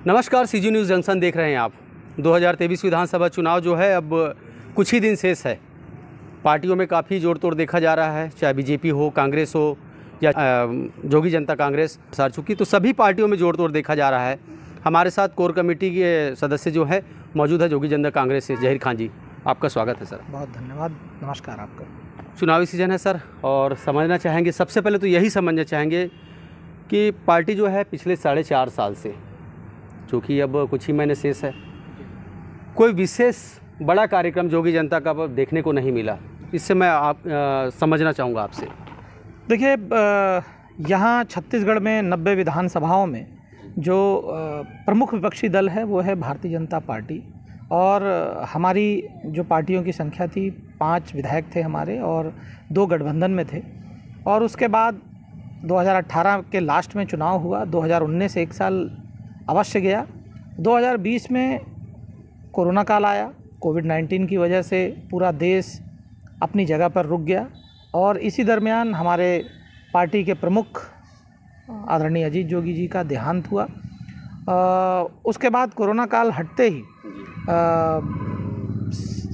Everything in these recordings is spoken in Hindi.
नमस्कार, सीजी न्यूज़ जंक्शन देख रहे हैं आप। 2023 विधानसभा चुनाव जो है अब कुछ ही दिन शेष है। पार्टियों में काफ़ी जोड़ तोड़ देखा जा रहा है, चाहे बीजेपी हो, कांग्रेस हो या जोगी जनता कांग्रेस सार चुकी, तो सभी पार्टियों में जोड़ तोड़ देखा जा रहा है। हमारे साथ कोर कमेटी के सदस्य जो है मौजूद है जोगी जनता कांग्रेस से जहीर खान जी, आपका स्वागत है सर। बहुत धन्यवाद, नमस्कार आपका। चुनावी सीजन है सर, और समझना चाहेंगे, सबसे पहले तो यही समझना चाहेंगे कि पार्टी जो है पिछले 4.5 साल से, जो कि अब कुछ ही महीने शेष है, कोई विशेष बड़ा कार्यक्रम जोगी जनता का देखने को नहीं मिला। इससे मैं समझना चाहूँगा आपसे। देखिए, यहाँ छत्तीसगढ़ में 90 विधानसभाओं में जो प्रमुख विपक्षी दल है वो है भारतीय जनता पार्टी, और हमारी जो पार्टियों की संख्या थी 5 विधायक थे हमारे और 2 गठबंधन में थे। और उसके बाद 2018 के लास्ट में चुनाव हुआ, 2019 एक साल अवश्य गया, 2020 में कोरोना काल आया। कोविड-19 की वजह से पूरा देश अपनी जगह पर रुक गया, और इसी दरमियान हमारे पार्टी के प्रमुख आदरणीय अजीत जोगी जी का देहांत हुआ। उसके बाद कोरोना काल हटते ही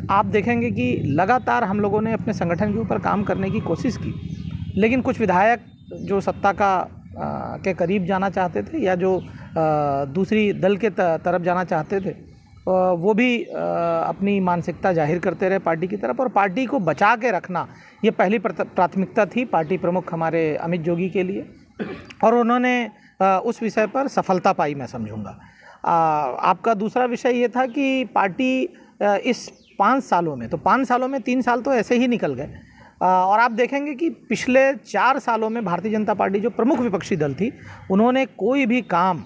आप देखेंगे कि लगातार हम लोगों ने अपने संगठन के ऊपर काम करने की कोशिश की, लेकिन कुछ विधायक जो सत्ता के करीब जाना चाहते थे या जो दूसरी दल के तरफ जाना चाहते थे, वो भी अपनी मानसिकता जाहिर करते रहे पार्टी की तरफ, और पार्टी को बचा के रखना ये पहली प्राथमिकता थी पार्टी प्रमुख हमारे अमित जोगी के लिए, और उन्होंने उस विषय पर सफलता पाई, मैं समझूंगा। आपका दूसरा विषय ये था कि पार्टी इस 5 सालों में, तो 5 सालों में 3 साल तो ऐसे ही निकल गए, और आप देखेंगे कि पिछले 4 सालों में भारतीय जनता पार्टी जो प्रमुख विपक्षी दल थी, उन्होंने कोई भी काम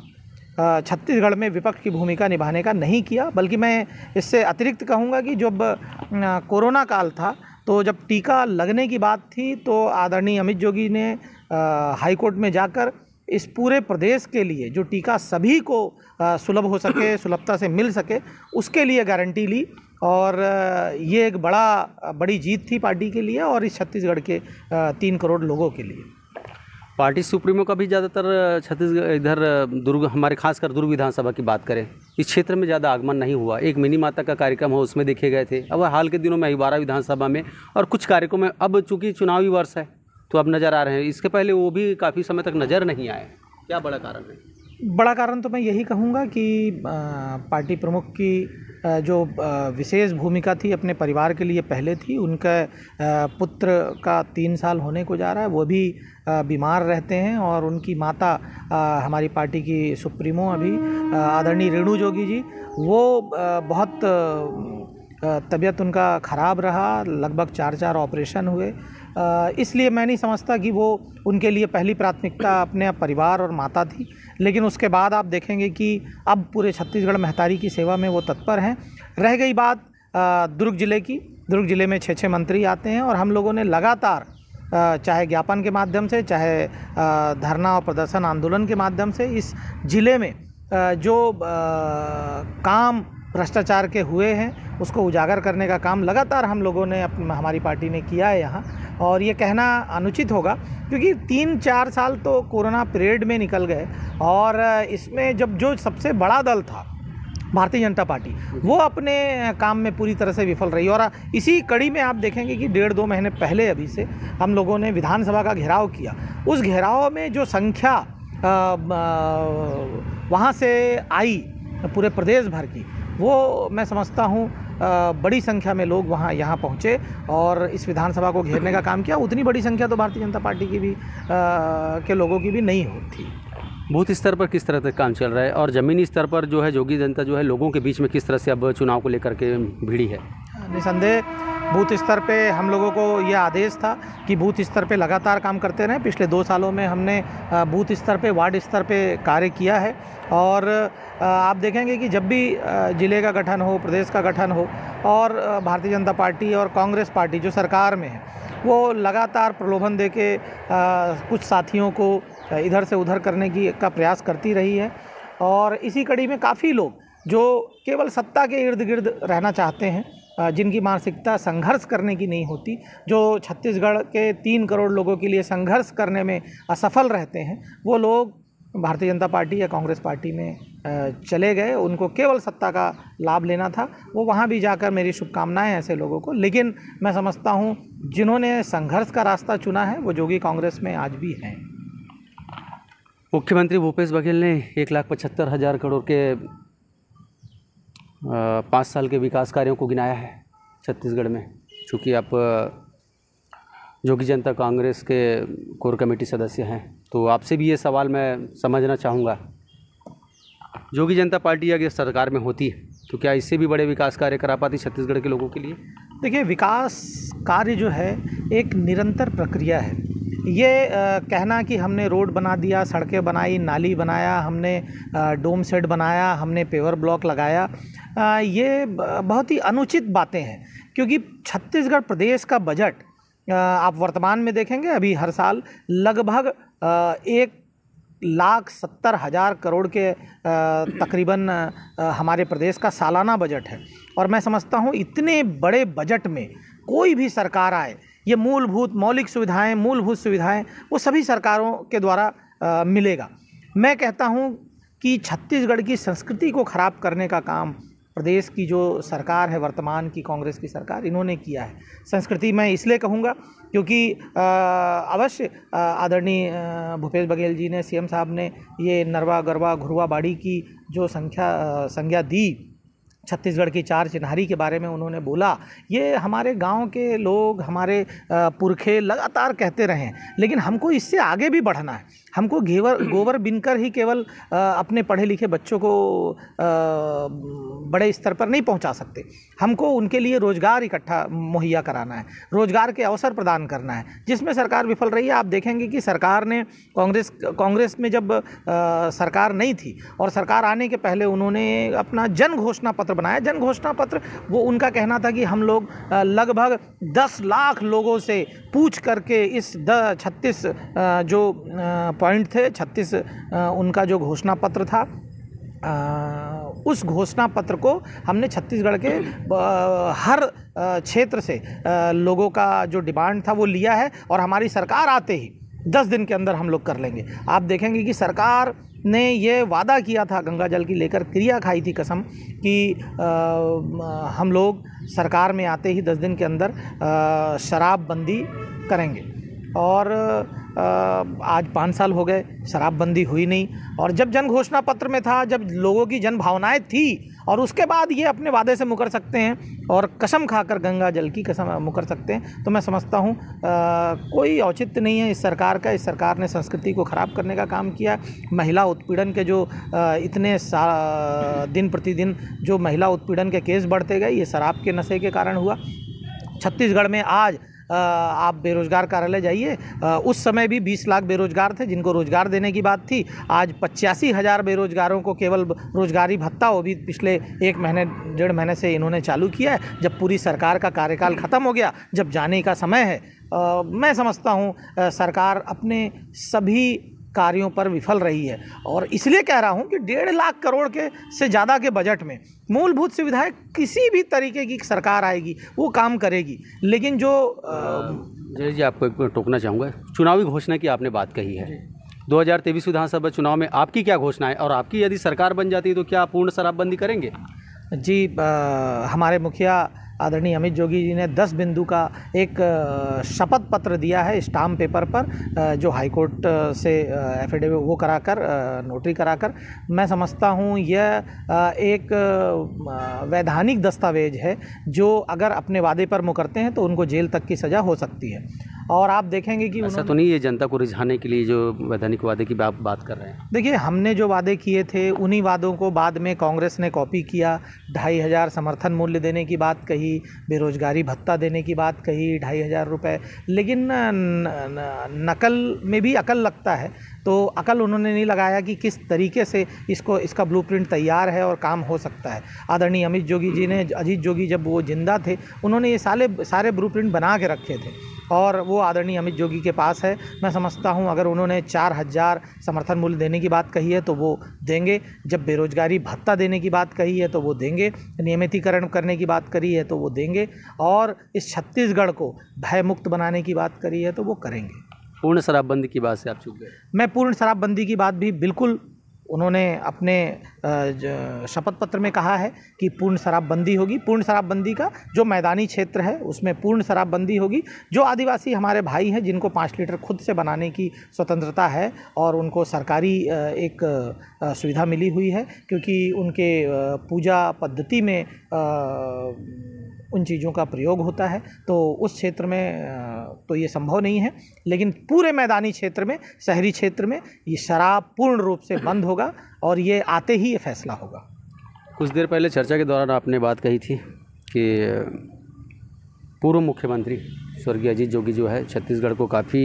छत्तीसगढ़ में विपक्ष की भूमिका निभाने का नहीं किया। बल्कि मैं इससे अतिरिक्त कहूँगा कि जब कोरोना काल था, तो जब टीका लगने की बात थी, तो आदरणीय अमित जोगी ने हाई कोर्ट में जाकर इस पूरे प्रदेश के लिए जो टीका सभी को सुलभ हो सके, सुलभता से मिल सके, उसके लिए गारंटी ली, और ये एक बड़ी जीत थी पार्टी के लिए और इस छत्तीसगढ़ के 3 करोड़ लोगों के लिए। पार्टी सुप्रीमो का भी ज़्यादातर छत्तीसगढ़ इधर दुर्ग, हमारे खासकर दुर्ग विधानसभा की बात करें, इस क्षेत्र में ज़्यादा आगमन नहीं हुआ। एक मिनी माता का कार्यक्रम हो, उसमें देखे गए थे। अब हाल के दिनों में अहिबारा विधानसभा में और कुछ कार्यक्रम में, अब चूँकि चुनावी वर्ष है तो अब नज़र आ रहे हैं। इसके पहले वो भी काफ़ी समय तक नज़र नहीं आए। क्या बड़ा कारण है? बड़ा कारण तो मैं यही कहूँगा कि पार्टी प्रमुख की जो विशेष भूमिका थी अपने परिवार के लिए पहले थी। उनका पुत्र का 3 साल होने को जा रहा है, वो भी बीमार रहते हैं, और उनकी माता हमारी पार्टी की सुप्रीमो अभी आदरणीय रेणु जोगी जी, वो बहुत तबीयत उनका ख़राब रहा, लगभग 4 ऑपरेशन हुए। इसलिए मैं नहीं समझता कि वो उनके लिए पहली प्राथमिकता अपने परिवार और माता थी। लेकिन उसके बाद आप देखेंगे कि अब पूरे छत्तीसगढ़ महतारी की सेवा में वो तत्पर हैं। रह गई बात दुर्ग ज़िले की, दुर्ग ज़िले में 6 मन्त्री आते हैं, और हम लोगों ने लगातार चाहे ज्ञापन के माध्यम से, चाहे धरना और प्रदर्शन आंदोलन के माध्यम से, इस ज़िले में जो काम भ्रष्टाचार के हुए हैं उसको उजागर करने का काम लगातार हम लोगों ने हमारी पार्टी ने किया है यहाँ। और ये कहना अनुचित होगा क्योंकि 3-4 साल तो कोरोना पीरियड में निकल गए, और इसमें जब जो सबसे बड़ा दल था भारतीय जनता पार्टी, वो अपने काम में पूरी तरह से विफल रही। और इसी कड़ी में आप देखेंगे कि 1.5-2 महीने पहले अभी से हम लोगों ने विधानसभा का घेराव किया। उस घेराव में जो संख्या वहाँ से आई पूरे प्रदेश भर की, वो मैं समझता हूँ बड़ी संख्या में लोग यहाँ पहुँचे और इस विधानसभा को घेरने का काम किया। उतनी बड़ी संख्या तो भारतीय जनता पार्टी की भी के लोगों की भी नहीं होती। बूथ स्तर पर किस तरह से काम चल रहा है, और ज़मीनी स्तर पर जो है जोगी जनता जो है लोगों के बीच में किस तरह से अब चुनाव को लेकर के भिड़ी है? निसंदेह बूथ स्तर पे हम लोगों को ये आदेश था कि बूथ स्तर पे लगातार काम करते रहें। पिछले 2 सालों में हमने बूथ स्तर पे, वार्ड स्तर पे कार्य किया है, और आप देखेंगे कि जब भी ज़िले का गठन हो, प्रदेश का गठन हो, और भारतीय जनता पार्टी और कांग्रेस पार्टी जो सरकार में है, वो लगातार प्रलोभन देके कुछ साथियों को इधर से उधर करने का प्रयास करती रही है। और इसी कड़ी में काफ़ी लोग जो केवल सत्ता के इर्द गिर्द रहना चाहते हैं, जिनकी मानसिकता संघर्ष करने की नहीं होती, जो छत्तीसगढ़ के 3 करोड़ लोगों के लिए संघर्ष करने में असफल रहते हैं, वो लोग भारतीय जनता पार्टी या कांग्रेस पार्टी में चले गए, उनको केवल सत्ता का लाभ लेना था, वो वहाँ भी जाकर मेरी शुभकामनाएं ऐसे लोगों को। लेकिन मैं समझता हूँ जिन्होंने संघर्ष का रास्ता चुना है वो जोगी कांग्रेस में आज भी हैं। मुख्यमंत्री भूपेश बघेल ने 1,75,000 करोड़ के 5 साल के विकास कार्यों को गिनाया है छत्तीसगढ़ में। चूँकि आप जोगी जनता कांग्रेस के कोर कमेटी सदस्य हैं, तो आपसे भी ये सवाल मैं समझना चाहूँगा, जोगी जनता पार्टी अगर सरकार में होती तो क्या इससे भी बड़े विकास कार्य करा पाती छत्तीसगढ़ के लोगों के लिए? देखिए, विकास कार्य जो है एक निरंतर प्रक्रिया है। ये कहना कि हमने रोड बना दिया, सड़कें बनाई, नाली बनाया, हमने डोम सेट बनाया, हमने पेवर ब्लॉक लगाया, ये बहुत ही अनुचित बातें हैं। क्योंकि छत्तीसगढ़ प्रदेश का बजट आप वर्तमान में देखेंगे, अभी हर साल लगभग 1,70,000 करोड़ के तकरीबन हमारे प्रदेश का सालाना बजट है। और मैं समझता हूँ इतने बड़े बजट में कोई भी सरकार आए, ये मौलिक सुविधाएं, मूलभूत सुविधाएं वो सभी सरकारों के द्वारा मिलेगा। मैं कहता हूँ कि छत्तीसगढ़ की संस्कृति को ख़राब करने का काम प्रदेश की जो सरकार है, वर्तमान की कांग्रेस की सरकार, इन्होंने किया है। संस्कृति मैं इसलिए कहूँगा क्योंकि अवश्य आदरणीय भूपेश बघेल जी ने, सीएम साहब ने ये नरवा गरवा घुरवा बाड़ी की जो संज्ञा दी, छत्तीसगढ़ की 4 चिन्हारी के बारे में उन्होंने बोला, ये हमारे गांव के लोग, हमारे पुरखे लगातार कहते रहे हैं। लेकिन हमको इससे आगे भी बढ़ना है। हमको गोबर बिनकर ही केवल अपने पढ़े लिखे बच्चों को बड़े स्तर पर नहीं पहुंचा सकते। हमको उनके लिए रोजगार इकट्ठा मुहैया कराना है, रोजगार के अवसर प्रदान करना है, जिसमें सरकार विफल रही है। आप देखेंगे कि सरकार ने कांग्रेस में जब सरकार नहीं थी और सरकार आने के पहले उन्होंने अपना जन घोषणा पत्र बनाया। जन घोषणा पत्र वो उनका कहना था कि हम लोग लगभग 10 लाख लोगों से पूछ करके इस 36 जो पॉइंट थे, 36 उनका जो घोषणा पत्र था, उस घोषणा पत्र को हमने छत्तीसगढ़ के हर क्षेत्र से लोगों का जो डिमांड था वो लिया है। और हमारी सरकार आते ही 10 दिन के अंदर हम लोग कर लेंगे। आप देखेंगे कि सरकार ने ये वादा किया था, गंगा जल की लेकर क्रिया खाई थी कसम, कि हम लोग सरकार में आते ही 10 दिन के अंदर शराबबंदी करेंगे। और आज 5 साल हो गए, शराबबंदी हुई नहीं। और जब जन घोषणा पत्र में था, जब लोगों की जन भावनाएं थी, और उसके बाद ये अपने वादे से मुकर सकते हैं और कसम खाकर गंगा जल की कसम मुकर सकते हैं, तो मैं समझता हूँ कोई औचित्य नहीं है इस सरकार का। इस सरकार ने संस्कृति को ख़राब करने का काम किया। महिला उत्पीड़न के जो इतने दिन प्रतिदिन जो महिला उत्पीड़न के केस बढ़ते गए, ये शराब के नशे के कारण हुआ। छत्तीसगढ़ में आज आप बेरोजगार कार्यालय जाइए, उस समय भी 20 लाख बेरोजगार थे जिनको रोजगार देने की बात थी। आज 85,000 बेरोजगारों को केवल रोजगारी भत्ता, वो भी पिछले 1 महीने 1.5 महीने से इन्होंने चालू किया है, जब पूरी सरकार का कार्यकाल ख़त्म हो गया, जब जाने का समय है। मैं समझता हूँ सरकार अपने सभी कार्यों पर विफल रही है। और इसलिए कह रहा हूं कि 1.5 लाख करोड़ के से ज़्यादा के बजट में मूलभूत सुविधाएं किसी भी तरीके की सरकार आएगी वो काम करेगी। लेकिन जो जय जी, आपको टोकना चाहूँगा, चुनावी घोषणा की आपने बात कही है। 2023 विधानसभा चुनाव में आपकी क्या घोषणा है, और आपकी यदि सरकार बन जाती है तो क्या पूर्ण शराबबंदी करेंगे? जी, हमारे मुखिया आदरणीय अमित जोगी जी ने 10 बिंदु का एक शपथ पत्र दिया है स्टाम्प पेपर पर, जो हाईकोर्ट से एफिडेविट वो कराकर, नोटरी कराकर। मैं समझता हूँ यह एक वैधानिक दस्तावेज है, जो अगर अपने वादे पर मुकरते हैं तो उनको जेल तक की सज़ा हो सकती है। और आप देखेंगे कि ऐसा तो नहीं ये जनता को रिझाने के लिए जो वैधानिक वादे की बात कर रहे हैं? देखिए, हमने जो वादे किए थे उन्हीं वादों को बाद में कांग्रेस ने कॉपी किया। 2,500 समर्थन मूल्य देने की बात कही, बेरोजगारी भत्ता देने की बात कही, 2,500 रुपये। लेकिन नकल में भी अकल लगता है, तो अकल उन्होंने नहीं लगाया कि किस तरीके से इसका ब्लूप्रिंट तैयार है और काम हो सकता है। आदरणीय अमित जोगी जी ने, अजीत जोगी जब वो जिंदा थे, उन्होंने ये सारे ब्लूप्रिंट बना के रखे थे और वो आदरणीय अमित जोगी के पास है। मैं समझता हूँ अगर उन्होंने 4,000 समर्थन मूल्य देने की बात कही है तो वो देंगे, जब बेरोजगारी भत्ता देने की बात कही है तो वो देंगे, नियमितीकरण करने की बात करी है तो वो देंगे, और इस छत्तीसगढ़ को भय मुक्त बनाने की बात करी है तो वो करेंगे। पूर्ण शराबबंदी की बात से आप चूक गए। मैं पूर्ण शराबबंदी की बात भी बिल्कुल, उन्होंने अपने शपथ पत्र में कहा है कि पूर्ण शराबबंदी होगी। पूर्ण शराबबंदी का जो मैदानी क्षेत्र है उसमें पूर्ण शराबबंदी होगी। जो आदिवासी हमारे भाई हैं जिनको 5 लीटर खुद से बनाने की स्वतंत्रता है और उनको सरकारी एक सुविधा मिली हुई है, क्योंकि उनके पूजा पद्धति में उन चीज़ों का प्रयोग होता है, तो उस क्षेत्र में तो ये संभव नहीं है। लेकिन पूरे मैदानी क्षेत्र में, शहरी क्षेत्र में ये शराब पूर्ण रूप से बंद होगा और ये आते ही ये फैसला होगा। कुछ देर पहले चर्चा के दौरान आपने बात कही थी कि पूर्व मुख्यमंत्री स्वर्गीय अजीत जोगी जो है छत्तीसगढ़ को काफ़ी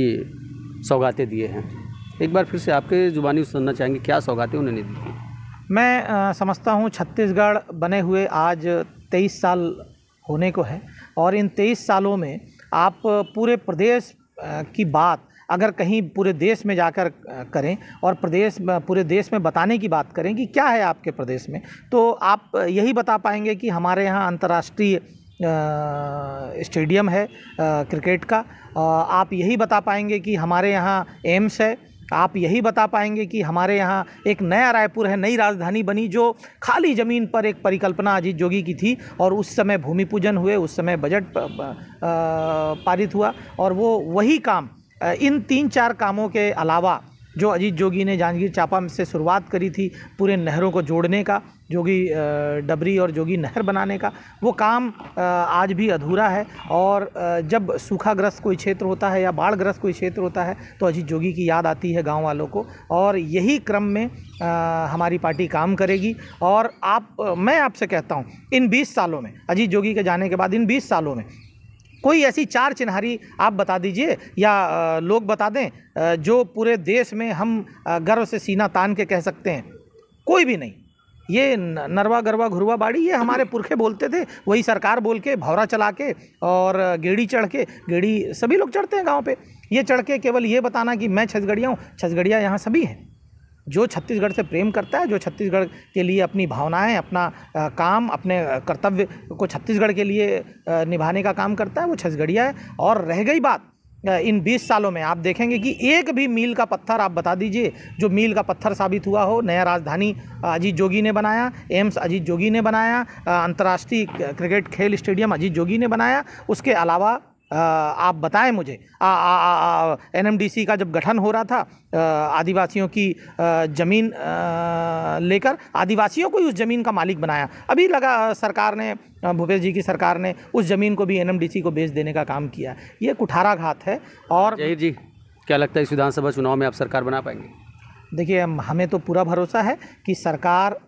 सौगातें दिए हैं। एक बार फिर से आपके ज़ुबानी सुनना चाहेंगे, क्या सौगातें उन्होंने दी थी? मैं समझता हूँ छत्तीसगढ़ बने हुए आज 23 साल होने को है, और इन 23 सालों में आप पूरे प्रदेश की बात अगर कहीं पूरे देश में जाकर करें और पूरे देश में बताने की बात करें कि क्या है आपके प्रदेश में, तो आप यही बता पाएंगे कि हमारे यहाँ अंतर्राष्ट्रीय स्टेडियम है क्रिकेट का। आप यही बता पाएंगे कि हमारे यहाँ एम्स है। आप यही बता पाएंगे कि हमारे यहाँ एक नया रायपुर है, नई राजधानी बनी, जो खाली ज़मीन पर एक परिकल्पना अजीत जोगी की थी, और उस समय भूमि पूजन हुए, उस समय बजट पारित हुआ, और वो वही काम इन 3-4 कामों के अलावा जो अजीत जोगी ने जांजगीर चांपा से शुरुआत करी थी पूरे नहरों को जोड़ने का, जोगी डबरी और जोगी नहर बनाने का, वो काम आज भी अधूरा है। और जब सूखाग्रस्त कोई क्षेत्र होता है या बाढ़ग्रस्त कोई क्षेत्र होता है तो अजीत जोगी की याद आती है गांव वालों को, और यही क्रम में हमारी पार्टी काम करेगी। और मैं आपसे कहता हूं, इन 20 सालों में, अजीत जोगी के जाने के बाद इन 20 सालों में कोई ऐसी 4 चिन्हारी आप बता दीजिए या लोग बता दें जो पूरे देश में हम गर्व से सीना तान के कह सकते हैं। कोई भी नहीं। ये नरवा गरवा घुरवा बाड़ी ये हमारे पुरखे बोलते थे, वही सरकार बोल के, भौरा चला के और गेड़ी चढ़ के, गेड़ी सभी लोग चढ़ते हैं गांव पे, ये चढ़ के केवल ये बताना कि मैं छत्तीसगढ़िया हूँ। छत्तीसगढ़िया यहाँ सभी हैं। जो छत्तीसगढ़ से प्रेम करता है, जो छत्तीसगढ़ के लिए अपनी भावनाएं, अपना काम, अपने कर्तव्य को छत्तीसगढ़ के लिए निभाने का काम करता है, वो छत्तीसगढ़िया है। और रह गई बात, इन 20 सालों में आप देखेंगे कि एक भी मील का पत्थर आप बता दीजिए जो मील का पत्थर साबित हुआ हो। नया राजधानी अजीत जोगी ने बनाया, एम्स अजीत जोगी ने बनाया, अंतर्राष्ट्रीय क्रिकेट खेल स्टेडियम अजीत जोगी ने बनाया। उसके अलावा आप बताएं मुझे, NMDC का जब गठन हो रहा था आदिवासियों की ज़मीन लेकर, आदिवासियों को ही उस ज़मीन का मालिक बनाया। अभी लगा सरकार ने, भूपेश जी की सरकार ने उस ज़मीन को भी NMDC को बेच देने का काम किया। ये कुठाराघात है। और जहीर जी, क्या लगता है इस विधानसभा चुनाव में आप सरकार बना पाएंगे? देखिए, हमें तो पूरा भरोसा है कि सरकार,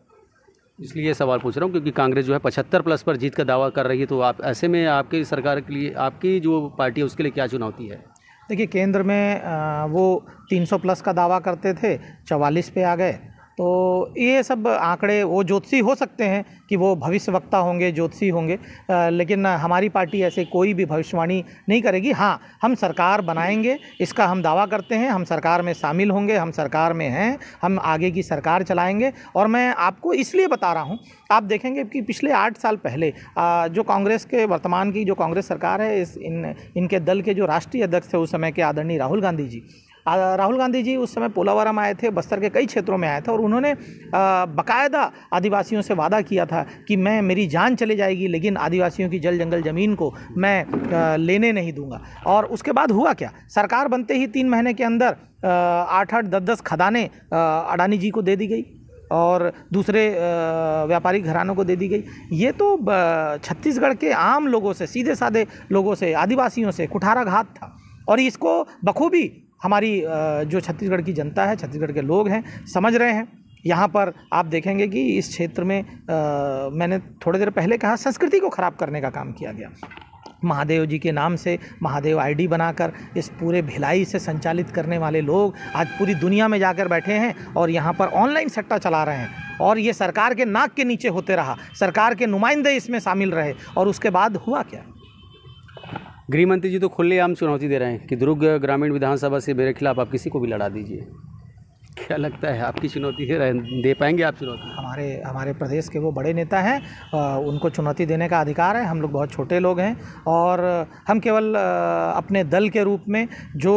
इसलिए ये सवाल पूछ रहा हूँ क्योंकि कांग्रेस जो है 75+ पर जीत का दावा कर रही है, तो आप ऐसे में आपकी सरकार के लिए, आपकी जो पार्टी है उसके लिए क्या चुनौती है? देखिए, केंद्र में वो 300+ का दावा करते थे, 44 पे आ गए। तो ये सब आंकड़े, वो ज्योतिषी हो सकते हैं कि वो भविष्यवक्ता होंगे, ज्योतिषी होंगे, लेकिन हमारी पार्टी ऐसे कोई भी भविष्यवाणी नहीं करेगी। हाँ, हम सरकार बनाएंगे, इसका हम दावा करते हैं। हम सरकार में शामिल होंगे, हम सरकार में हैं, हम आगे की सरकार चलाएंगे। और मैं आपको इसलिए बता रहा हूँ, आप देखेंगे कि पिछले 8 साल पहले जो कांग्रेस के, वर्तमान की जो कांग्रेस सरकार है, इनके दल के जो राष्ट्रीय अध्यक्ष थे उस समय के आदरणीय राहुल गांधी जी उस समय पोलावरम आए थे, बस्तर के कई क्षेत्रों में आए थे, और उन्होंने बाकायदा आदिवासियों से वादा किया था कि मेरी जान चली जाएगी लेकिन आदिवासियों की जल जंगल ज़मीन को मैं लेने नहीं दूंगा। और उसके बाद हुआ क्या? सरकार बनते ही 3 महीने के अंदर 8-8, 10-10 खदानें अडानी जी को दे दी गई और दूसरे व्यापारिक घरानों को दे दी गई। ये तो छत्तीसगढ़ के आम लोगों से, सीधे साधे लोगों से, आदिवासियों से कुठाराघात था। और इसको बखूबी हमारी जो छत्तीसगढ़ की जनता है, छत्तीसगढ़ के लोग हैं, समझ रहे हैं। यहाँ पर आप देखेंगे कि इस क्षेत्र में मैंने थोड़ी देर पहले कहा, संस्कृति को ख़राब करने का काम किया गया। महादेव जी के नाम से महादेव ID बनाकर इस पूरे भिलाई से संचालित करने वाले लोग आज पूरी दुनिया में जाकर बैठे हैं और यहाँ पर ऑनलाइन सट्टा चला रहे हैं। और ये सरकार के नाक के नीचे होते रहा, सरकार के नुमाइंदे इसमें शामिल रहे, और उसके बाद हुआ क्या? गृह मंत्री जी तो खुलेआम चुनौती दे रहे हैं कि दुर्ग ग्रामीण विधानसभा से मेरे खिलाफ आप किसी को भी लड़ा दीजिए। क्या लगता है, आपकी चुनौती दे पाएंगे आप चुनौती? हमारे हमारे प्रदेश के वो बड़े नेता हैं, उनको चुनौती देने का अधिकार है। हम लोग बहुत छोटे लोग हैं और हम केवल अपने दल के रूप में जो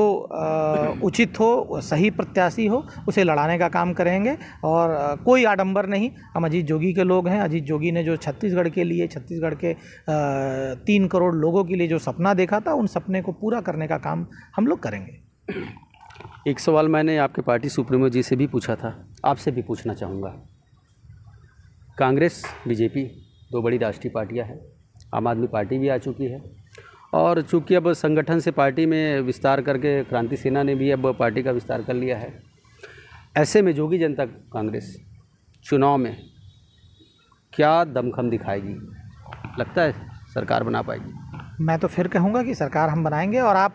उचित हो, सही प्रत्याशी हो, उसे लड़ाने का काम करेंगे और कोई आडंबर नहीं। हम अजीत जोगी के लोग हैं। अजीत जोगी ने जो छत्तीसगढ़ के लिए, छत्तीसगढ़ के 3 करोड़ लोगों के लिए जो सपना देखा था, उन सपने को पूरा करने का काम हम लोग करेंगे। एक सवाल मैंने आपके पार्टी सुप्रीमो जी से भी पूछा था, आपसे भी पूछना चाहूँगा। कांग्रेस, बीजेपी 2 बड़ी राष्ट्रीय पार्टियां हैं, आम आदमी पार्टी भी आ चुकी है और चूँकि अब संगठन से पार्टी में विस्तार करके क्रांति सेना ने भी अब पार्टी का विस्तार कर लिया है। ऐसे में जोगी जनता कांग्रेस चुनाव में क्या दमखम दिखाएगी? लगता है सरकार बना पाएगी? मैं तो फिर कहूँगा कि सरकार हम बनाएंगे और आप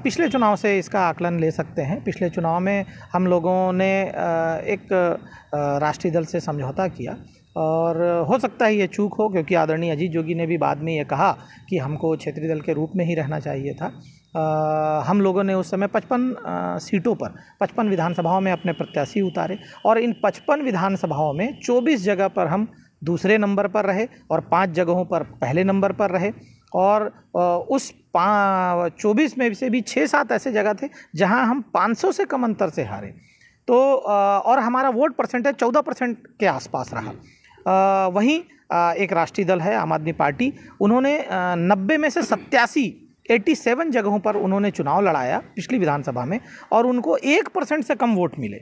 पिछले चुनाव से इसका आकलन ले सकते हैं। पिछले चुनाव में हम लोगों ने एक राष्ट्रीय दल से समझौता किया और हो सकता है ये चूक हो, क्योंकि आदरणीय अजीत जोगी ने भी बाद में ये कहा कि हमको क्षेत्रीय दल के रूप में ही रहना चाहिए था। हम लोगों ने उस समय 55 सीटों पर 55 विधानसभाओं में अपने प्रत्याशी उतारे और इन 55 विधानसभाओं में 24 जगह पर हम दूसरे नंबर पर रहे और 5 जगहों पर पहले नंबर पर रहे और उस 24 में से भी 6-7 ऐसे जगह थे जहां हम 500 से कम अंतर से हारे। तो और हमारा वोट परसेंटेज 14% के आसपास रहा। वहीं एक राष्ट्रीय दल है आम आदमी पार्टी, उन्होंने 90 में से 87 जगहों पर उन्होंने चुनाव लड़ाया पिछली विधानसभा में और उनको 1% से कम वोट मिले।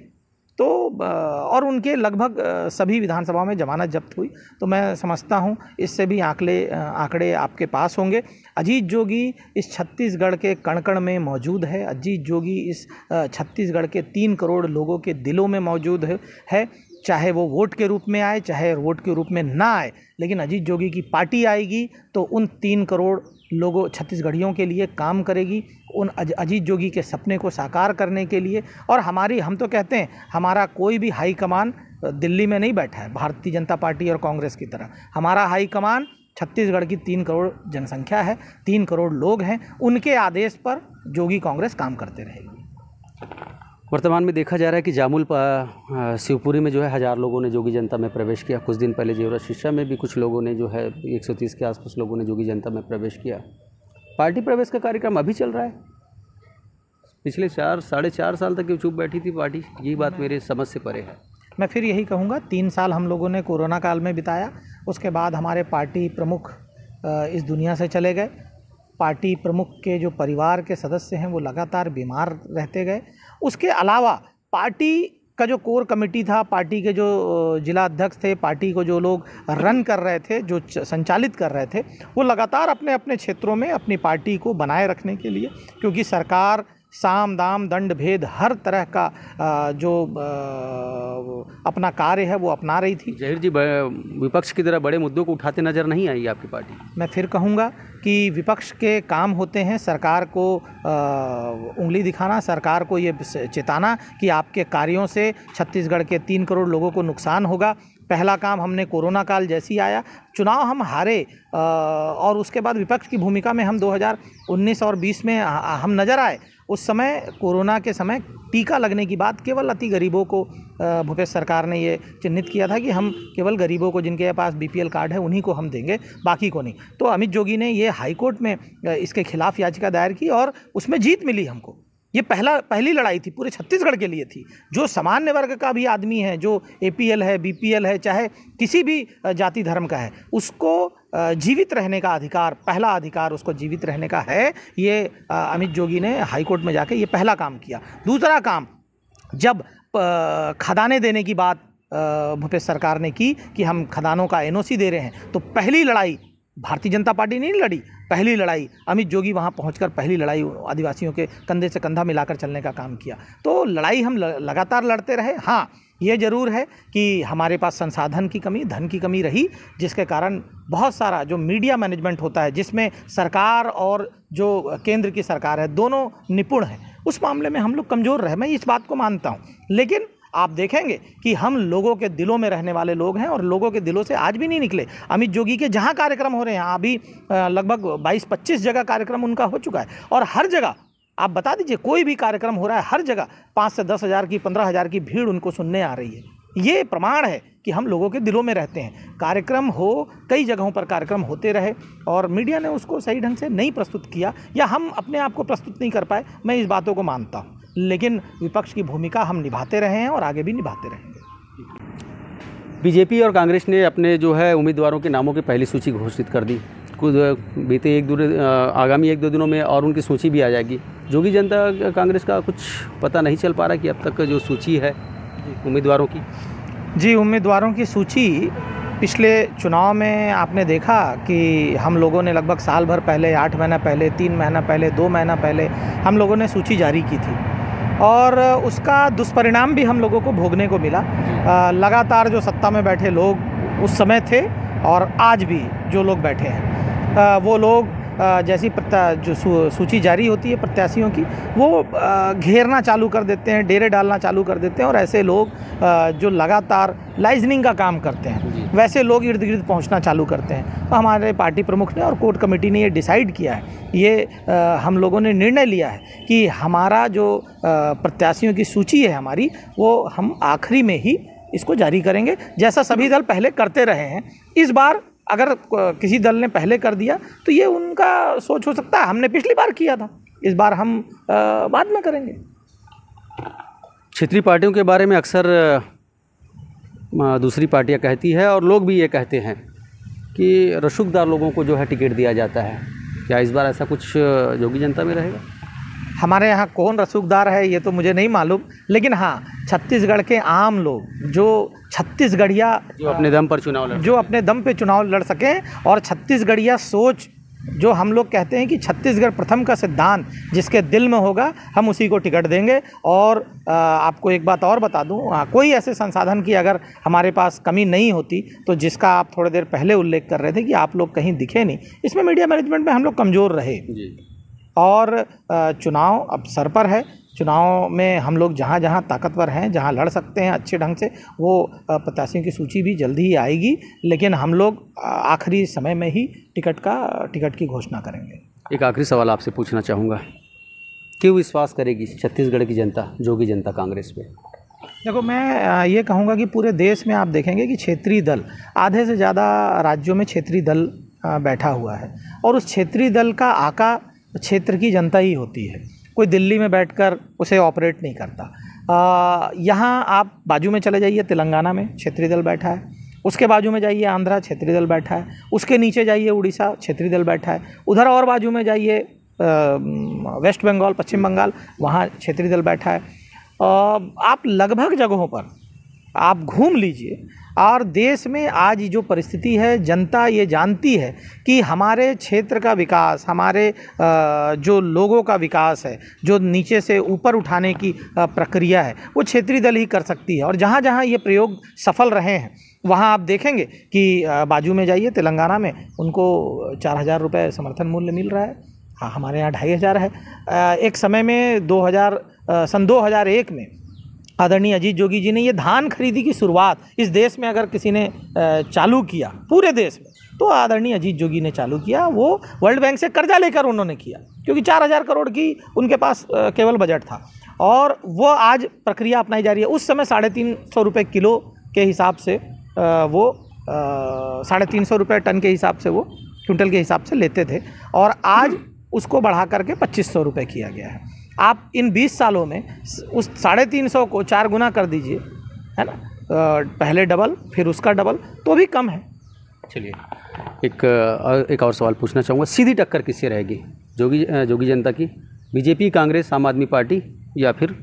तो और उनके लगभग सभी विधानसभाओं में जमानत जब्त हुई। तो मैं समझता हूं इससे भी आंकड़े आपके पास होंगे। अजीत जोगी इस छत्तीसगढ़ के कण-कण में मौजूद है। अजीत जोगी इस छत्तीसगढ़ के 3 करोड़ लोगों के दिलों में मौजूद है। चाहे वो वोट के रूप में आए, चाहे वोट के रूप में ना आए, लेकिन अजीत जोगी की पार्टी आएगी तो उन 3 करोड़ लोगों छत्तीसगढ़ियों के लिए काम करेगी, उन अजीत जोगी के सपने को साकार करने के लिए। और हम तो कहते हैं हमारा कोई भी हाई कमान दिल्ली में नहीं बैठा है भारतीय जनता पार्टी और कांग्रेस की तरह। हमारा हाई कमान छत्तीसगढ़ की 3 करोड़ जनसंख्या है, 3 करोड़ लोग हैं, उनके आदेश पर जोगी कांग्रेस काम करते रहेगी। वर्तमान में देखा जा रहा है कि जामुल शिवपुरी में जो है 1000 लोगों ने जोगी जनता में प्रवेश किया। कुछ दिन पहले जेवरा शीशा में भी कुछ लोगों ने जो है 130 के आसपास लोगों ने जोगी जनता में प्रवेश किया। पार्टी प्रवेश का कार्यक्रम अभी चल रहा है। पिछले 4-4.5 साल तक चुप बैठी थी पार्टी, यही बात मेरे समझ से परे है। मैं फिर यही कहूँगा, 3 साल हम लोगों ने कोरोना काल में बिताया, उसके बाद हमारे पार्टी प्रमुख इस दुनिया से चले गए। पार्टी प्रमुख के जो परिवार के सदस्य हैं वो लगातार बीमार रहते गए। उसके अलावा पार्टी का जो कोर कमेटी था, पार्टी के जो जिला अध्यक्ष थे, पार्टी को जो लोग रन कर रहे थे, जो संचालित कर रहे थे, वो लगातार अपने अपने क्षेत्रों में अपनी पार्टी को बनाए रखने के लिए, क्योंकि सरकार साम दाम दंड भेद हर तरह का जो अपना कार्य है वो अपना रही थी। जहीर जी, विपक्ष की तरह बड़े मुद्दों को उठाते नजर नहीं आई आपकी पार्टी? मैं फिर कहूँगा कि विपक्ष के काम होते हैं सरकार को उंगली दिखाना, सरकार को ये चेताना कि आपके कार्यों से छत्तीसगढ़ के 3 करोड़ लोगों को नुकसान होगा। पहला काम हमने कोरोना काल जैसी आया, चुनाव हम हारे और उसके बाद विपक्ष की भूमिका में हम 2019 और 20 में हम नज़र आए। उस समय कोरोना के समय टीका लगने की बात केवल अति गरीबों को भूपेश सरकार ने ये चिन्हित किया था कि हम केवल गरीबों को, जिनके पास BPL कार्ड है, उन्हीं को हम देंगे, बाकी को नहीं। तो अमित जोगी ने ये हाईकोर्ट में इसके खिलाफ याचिका दायर की और उसमें जीत मिली हमको। ये पहली लड़ाई थी, पूरे छत्तीसगढ़ के लिए थी। जो सामान्य वर्ग का भी आदमी है, जो APL है, BPL है, चाहे किसी भी जाति धर्म का है, उसको जीवित रहने का अधिकार, पहला अधिकार उसको जीवित रहने का है। ये अमित जोगी ने हाईकोर्ट में जाके ये पहला काम किया। दूसरा काम, जब खदानें देने की बात भूपेश सरकार ने की कि हम खदानों का NOC दे रहे हैं, तो पहली लड़ाई भारतीय जनता पार्टी नहीं लड़ी, पहली लड़ाई अमित जोगी वहाँ पहुंचकर पहली लड़ाई आदिवासियों के कंधे से कंधा मिलाकर चलने का काम किया। तो लड़ाई हम लगातार लड़ते रहे। हाँ, ये ज़रूर है कि हमारे पास संसाधन की कमी, धन की कमी रही, जिसके कारण बहुत सारा जो मीडिया मैनेजमेंट होता है, जिसमें सरकार और जो केंद्र की सरकार है दोनों निपुण हैं, उस मामले में हम लोग कमज़ोर रहे। मैं इस बात को मानता हूँ, लेकिन आप देखेंगे कि हम लोगों के दिलों में रहने वाले लोग हैं और लोगों के दिलों से आज भी नहीं निकले। अमित जोगी के जहाँ कार्यक्रम हो रहे हैं, अभी लगभग 22-25 जगह कार्यक्रम उनका हो चुका है और हर जगह आप बता दीजिए, कोई भी कार्यक्रम हो रहा है, हर जगह 5 से 10 हज़ार की, 15 हज़ार की भीड़ उनको सुनने आ रही है। ये प्रमाण है कि हम लोगों के दिलों में रहते हैं। कार्यक्रम हो, कई जगहों पर कार्यक्रम होते रहे और मीडिया ने उसको सही ढंग से नहीं प्रस्तुत किया या हम अपने आप को प्रस्तुत नहीं कर पाए, मैं इस बातों को मानता हूँ। लेकिन विपक्ष की भूमिका हम निभाते रहे हैं और आगे भी निभाते रहेंगे। बीजेपी और कांग्रेस ने अपने जो है उम्मीदवारों के नामों की पहली सूची घोषित कर दी। कुछ बीते आगामी 1-2 दिनों में और उनकी सूची भी आ जाएगी। जोगी जनता कांग्रेस का कुछ पता नहीं चल पा रहा कि अब तक जो सूची है उम्मीदवारों की। जी, उम्मीदवारों की सूची पिछले चुनाव में आपने देखा कि हम लोगों ने लगभग साल भर पहले, 8 महीना पहले, 3 महीना पहले, 2 महीना पहले हम लोगों ने सूची जारी की थी और उसका दुष्परिणाम भी हम लोगों को भोगने को मिला। लगातार जो सत्ता में बैठे लोग उस समय थे और आज भी जो लोग बैठे हैं, वो लोग जैसी जो सूची जारी होती है प्रत्याशियों की, वो घेरना चालू कर देते हैं, डेरे डालना चालू कर देते हैं और ऐसे लोग जो लगातार लाइजनिंग का काम करते हैं, वैसे लोग इर्द गिर्द पहुंचना चालू करते हैं। तो हमारे पार्टी प्रमुख ने और कोर कमेटी ने ये डिसाइड किया है, ये हम लोगों ने निर्णय लिया है कि हमारा जो प्रत्याशियों की सूची है हमारी, वो हम आखिरी में ही इसको जारी करेंगे, जैसा सभी दल पहले करते रहे हैं। इस बार अगर किसी दल ने पहले कर दिया तो ये उनका सोच हो सकता है, हमने पिछली बार किया था, इस बार हम बाद में करेंगे। क्षेत्रीय पार्टियों के बारे में अक्सर दूसरी पार्टियां कहती है और लोग भी ये कहते हैं कि रसूखदार लोगों को जो है टिकट दिया जाता है। क्या इस बार ऐसा कुछ जोगी जनता में रहेगा? हमारे यहाँ कौन रसूखदार है ये तो मुझे नहीं मालूम, लेकिन हाँ, छत्तीसगढ़ के आम लोग जो छत्तीसगढ़िया जो अपने दम पे चुनाव लड़ सकें और छत्तीसगढ़िया सोच जो हम लोग कहते हैं कि छत्तीसगढ़ प्रथम का सिद्धांत जिसके दिल में होगा, हम उसी को टिकट देंगे। और आपको एक बात और बता दूं, कोई ऐसे संसाधन की अगर हमारे पास कमी नहीं होती तो जिसका आप थोड़ी देर पहले उल्लेख कर रहे थे कि आप लोग कहीं दिखे नहीं, इसमें मीडिया मैनेजमेंट में हम लोग कमज़ोर रहे जी। और चुनाव अब सर पर है। चुनाव में हम लोग जहाँ जहाँ ताकतवर हैं, जहाँ लड़ सकते हैं अच्छे ढंग से, वो प्रत्याशियों की सूची भी जल्दी ही आएगी, लेकिन हम लोग आखिरी समय में ही टिकट की घोषणा करेंगे। एक आखिरी सवाल आपसे पूछना चाहूँगा, क्यों विश्वास करेगी छत्तीसगढ़ की जनता जोगी जनता कांग्रेस पे? देखो, मैं ये कहूँगा कि पूरे देश में आप देखेंगे कि क्षेत्रीय दल, आधे से ज़्यादा राज्यों में क्षेत्रीय दल बैठा हुआ है और उस क्षेत्रीय दल का आका क्षेत्र की जनता ही होती है। कोई दिल्ली में बैठकर उसे ऑपरेट नहीं करता। यहाँ आप बाजू में चले जाइए, तेलंगाना में क्षेत्रीय दल बैठा है, उसके बाजू में जाइए आंध्रा, क्षेत्रीय दल बैठा है, उसके नीचे जाइए उड़ीसा, क्षेत्रीय दल बैठा है, उधर और बाजू में जाइए वेस्ट बंगाल, पश्चिम बंगाल, वहाँ क्षेत्रीय दल बैठा है। आप लगभग जगहों पर आप घूम लीजिए और देश में आज जो परिस्थिति है, जनता ये जानती है कि हमारे क्षेत्र का विकास, हमारे जो लोगों का विकास है, जो नीचे से ऊपर उठाने की प्रक्रिया है, वो क्षेत्रीय दल ही कर सकती है। और जहाँ जहाँ ये प्रयोग सफल रहे हैं, वहाँ आप देखेंगे कि बाजू में जाइए तेलंगाना में, उनको 4,000 रुपये समर्थन मूल्य मिल रहा है। हाँ, हमारे यहाँ 2,500 है। एक समय में सन 2001 में आदरणीय अजीत जोगी जी ने ये धान खरीदी की शुरुआत इस देश में अगर किसी ने चालू किया पूरे देश में, तो आदरणीय अजीत जोगी ने चालू किया। वो वर्ल्ड बैंक से कर्जा लेकर उन्होंने किया, क्योंकि 4,000 करोड़ की उनके पास केवल बजट था और वो आज प्रक्रिया अपनाई जा रही है। उस समय 350 रुपये किलो के हिसाब से वो 350 रुपये टन के हिसाब से, वो क्विंटल के हिसाब से लेते थे और आज उसको बढ़ा करके 2,500 रुपये किया गया है। आप इन 20 सालों में उस 350 को 4 गुना कर दीजिए, है ना, पहले डबल फिर उसका डबल, तो भी कम है। चलिए, एक और सवाल पूछना चाहूँगा, सीधी टक्कर किससे रहेगी जोगी जनता की? बीजेपी, कांग्रेस, आम आदमी पार्टी या फिर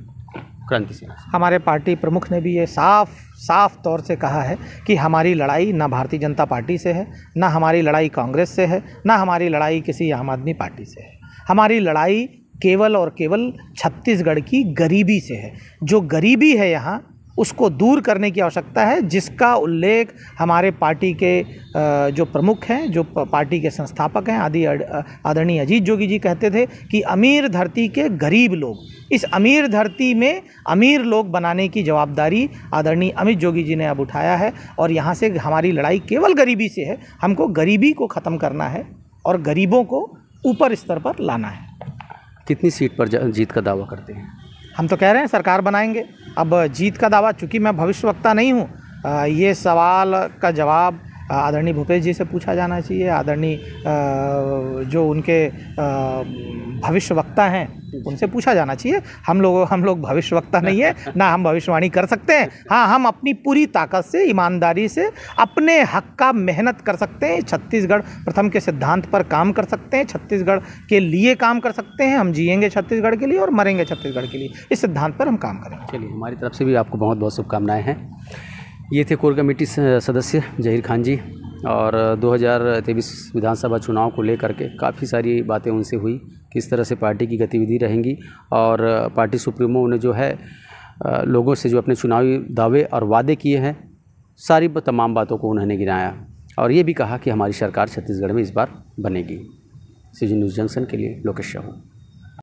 क्रांति सेना? हमारे पार्टी प्रमुख ने भी ये साफ तौर से कहा है कि हमारी लड़ाई ना भारतीय जनता पार्टी से है, ना हमारी लड़ाई कांग्रेस से है, ना हमारी लड़ाई किसी आम आदमी पार्टी से है। हमारी लड़ाई केवल और केवल छत्तीसगढ़ की गरीबी से है। जो गरीबी है यहाँ, उसको दूर करने की आवश्यकता है, जिसका उल्लेख हमारे पार्टी के जो प्रमुख हैं, जो पार्टी के संस्थापक हैं, आदरणीय अजीत जोगी जी कहते थे कि अमीर धरती के गरीब लोग, इस अमीर धरती में अमीर लोग बनाने की जवाबदारी आदरणीय अमित जोगी जी ने अब उठाया है। और यहाँ से हमारी लड़ाई केवल गरीबी से है। हमको गरीबी को ख़त्म करना है और गरीबों को ऊपर स्तर पर लाना है। कितनी सीट पर जीत का दावा करते हैं? हम तो कह रहे हैं सरकार बनाएंगे। अब जीत का दावा, चूँकि मैं भविष्यवक्ता नहीं हूँ, ये सवाल का जवाब आदरणीय भूपेश जी से पूछा जाना चाहिए। आदरणीय जो उनके भविष्यवक्ता हैं उनसे पूछा जाना चाहिए। हम लोग भविष्यवक्ता नहीं है, ना हम भविष्यवाणी कर सकते हैं। हाँ, हम अपनी पूरी ताकत से, ईमानदारी से अपने हक का मेहनत कर सकते हैं। छत्तीसगढ़ प्रथम के सिद्धांत पर काम कर सकते हैं, छत्तीसगढ़ के लिए काम कर सकते हैं। हम जिएंगे छत्तीसगढ़ के लिए और मरेंगे छत्तीसगढ़ के लिए, इस सिद्धांत पर हम काम करेंगे। चलिए, हमारी तरफ से भी आपको बहुत बहुत शुभकामनाएं हैं। ये थे कोर कमेटी सदस्य जहीर खान जी, और 2023 विधानसभा चुनाव को लेकर के काफ़ी सारी बातें उनसे हुई, किस तरह से पार्टी की गतिविधि रहेंगी, और पार्टी सुप्रीमो ने जो है लोगों से जो अपने चुनावी दावे और वादे किए हैं, सारी तमाम बातों को उन्होंने गिनाया, और ये भी कहा कि हमारी सरकार छत्तीसगढ़ में इस बार बनेगी। सीजी न्यूज़ जंक्शन के लिए लोकेश साहू।